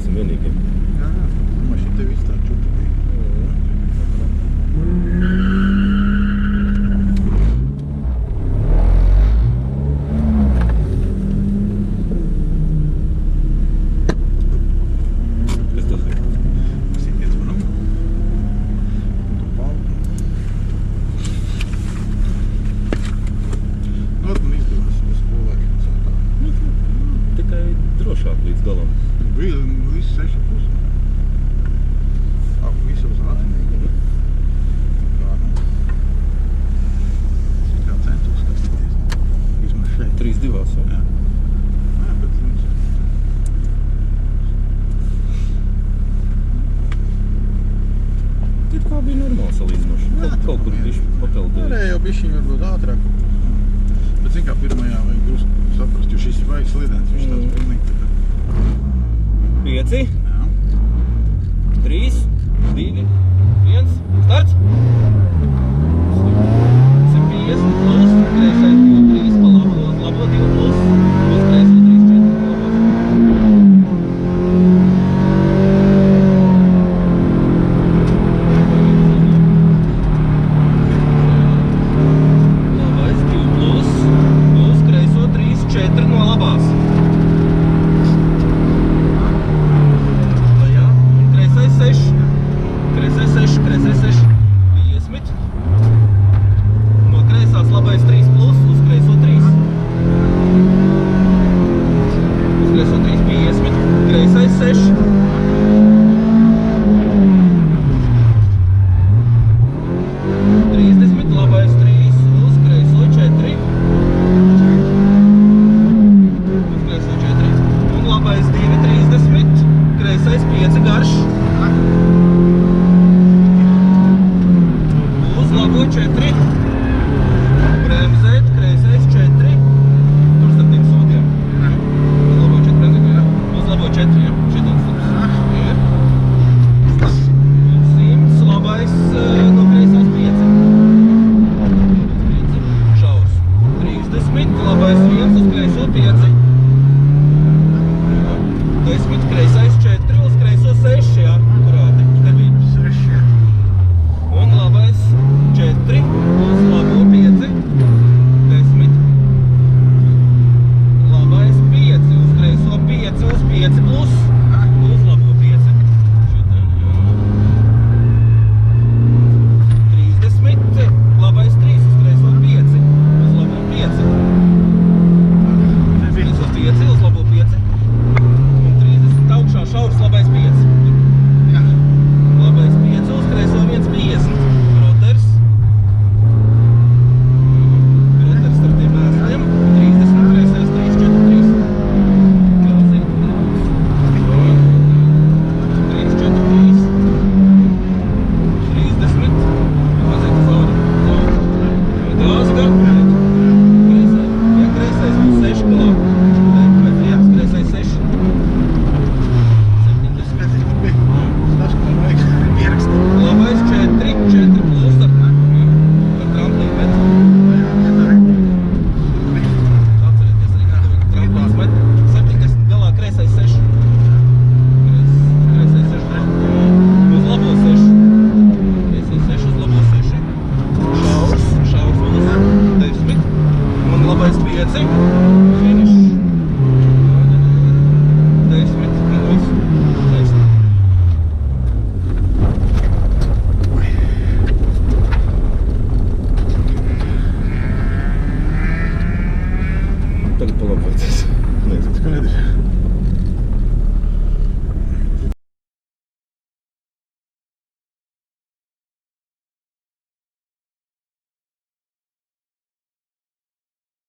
būsim vienīgi. Jā, mašīn tev viss tā čupi bija. Kas tas ir? Tas ir tiec manam. Un tu paldu. Man izdevās uz skolēkiem sākā. Tikai drošāk līdz galam. Bija visi 6,5. Visu uz ātrinieki. Kā, kā centos skatīties. Vismaz šeit. 3-2, jā. Jā, bet zins. It kā bija normāli salīdzinoši. Kaut kur bišķi papeldēja. Varēja jau bišķiņ varbūt ātrāk. Bet zin kā pirmajā vajag drusku saprast, jo šis ir vajag slidens. Viņš tāds pilnīgi tā kā. 5, Jā. 3, 2, 1, starts! 150 plus, kreisais 2, 3, pa labo 2 plus, plus kreiso 3, 4, pa labās. Labais 2 plus, plus kreiso 3, 4 no labās. Kreisais 6, kreisais 6, 50. No kreisās labais 3 plus, uz kreiso 3. Uz kreiso 3, 50. Kreisais 6. Labais 3, uz kreiso 4. Uz kreiso 4. Un labais 2, 30. Kreisais 5 garš. Uz labo 4. Bremzēt, kreisais 4. Tur starp tiem sodiem. Uz labo 4 bremzēt, jā. Uz labo 4, jā. Šitāds starp. Ir. 100, labais no kreisās 5. Šaurs. 30, labais 1 uz kreiso 5. 10, kreisais 4 uz kreiso 6, jā. Kurāti. Te bija 6, jā. Un labais 4 uz labo 5. 10. Labais 5 uz kreiso 5 uz 5 plus. Uz labo 5. Šitān, jā. 30. Labais 3 uz kreiso 5. Uz labo 5. 3 uz 5 uz labo 5. Un 30 augšā šaurs labais 5. Jā. Labais 5 uz kreiso 1,50. Roters. Roters ar tiem mēsliem. 30, kreisais 3, 4, 3. Gāzi. 3, 4, 3. 30. Mazliet cauri. Gāzi gan. Kreisais. Ja kreisais būs 6 galā. Vai 1, kreisais 6. 70. Tas, ko man vajag ierakstīt. Labais 4, 4 plus ar tramplīnu met. Atcerieties arī, ka tramplīns met 70 galā, kreisais 6. Kreisais 6. Uz labo 6. Kreisais 6 uz labo 6. Šaurs uz 10. Un labais 5. Finish. 10. Un viss. 10. Tagad palabāties. Skaidrs.